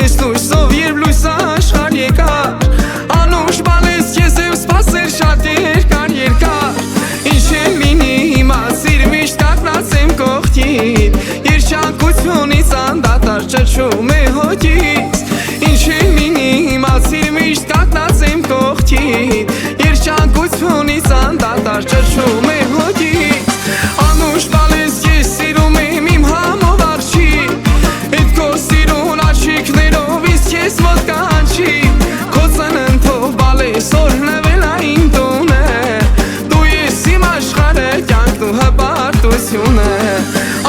Ես լույսով երբ լույս աշխարհ եկար, անուշ բալես ես եմ սպասել շատ երկար Ինչ էլ լինի հիմա սիր միշտ կանգնացեմ կողքիդ Երջանկությունից անդադար ճչում է հոգիս Ինչ էլ լինի հիմա սիր միշտ կանգնացեմ կողքիդ Երջանկությունից անդադար ճչում է հոգիս Անուշ բալես ես սիրում եմ իմ համով արջի Էդ քո սիրուն աչիկներով իսկ ես մոտ կանչի Քո ծննդով բալես օրհնվել այն տունը Դու ես իմ աշխարհը կյանքն ու հպարտությունը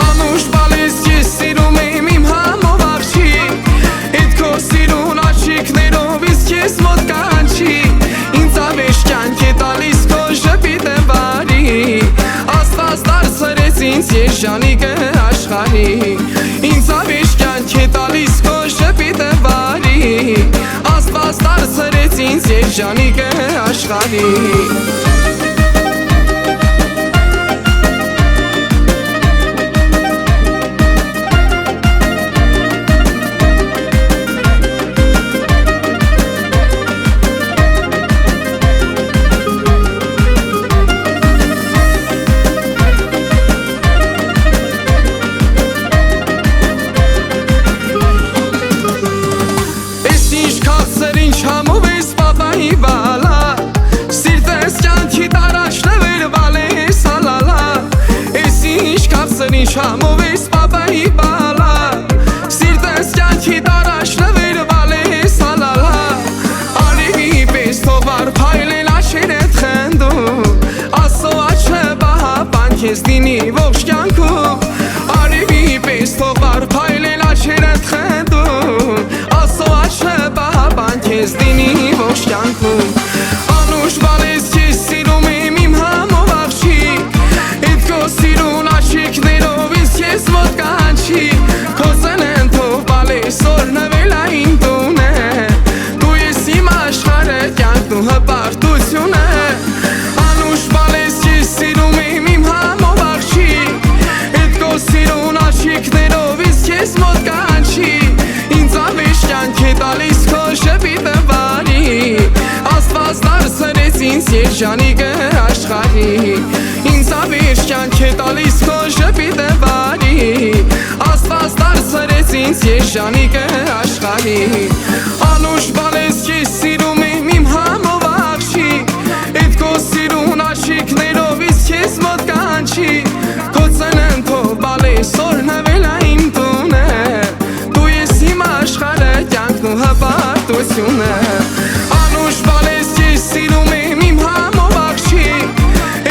Անուշ բալես ես սիրում եմ իմ համով արջի Էդ քո սիրուն աչիկներով իսկ ես մոտ կանչի Ինձ ավեշ կյանք է տալիս քո ժպիտը բարի Աստված դարձրեց ինձ երջանիկը աշխարհի Ինձ ավեշ կյանք է տալիս քո ժպիտը բարի Աստված դարձրեց ինձ երջանիկը աշխարհի Ինչ համով ես պապայի բալա Սիրտես կյանքի տարաշնվեր բալես ալալա Ես ինչ կապսր ինչ համով ես պապայի բալա Սիրտես կյանքի տարաշնվեր բալես ալալա Արիվի պես թողար փայլել աչերդ խնդում Աստծո աչը բահապան քեզ դինի ողջ կյանքում Արիվի պես թողար փայլել աչերդ խնդում Աստծո աչը բահապան քեզ դինի ողջ կյանքում Անուշ բալես ես սիրում եմ իմ համով աղջիկ Էդ քո սիրուն աչիկներով իսկ ես մոտ կանչի Քո ծննդով բալես օրհնվել այն տունը Դու ես իմ աշխարհը կյանքն ու հպարտությունը Անուշ բալես ես սիրում եմ իմ համով աղջիկ Էդ քո սիրուն աչիկներով իսկ ես մոտ կանչի Ինձ ավեշ կյանք է տալիս քո ժպիտը բարի Աստված դարձրեց ինձ երջանիկը աշխարհի Ինձ ավեշ կյանք է տալիս քո ժպիտը բարի Աստված դարձրեց ինձ երջանիկը աշխարհի Անուշ բալես ես սիրում եմ իմ համով աղջիկ Էդ քո սիրուն աչիկներով իսկ ես մոտ կանչի Քո ծննդով բալես օրհնվել այն տունը Դու ես իմ աշխարհը կյանքն ու հպարտությունը Անուշ բալես ես սիրում եմ իմ համով աղջիկ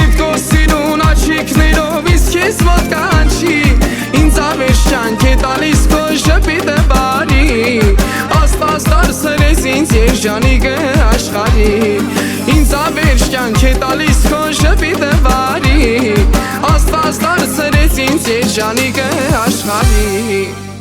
Էդ քո սիրուն աչիկներով իսկ ես մոտ կանչի Ինձ ավեշ կյանք է տալիս քո ժպիտը բարի Աստված դարձրեց ինձ երջանիկը աշխարհի Ինձ ավեշ կյանք է տալիս քո ժպիտը բարի Աստված դարձրեց ինձ երջանիկը աշխարհի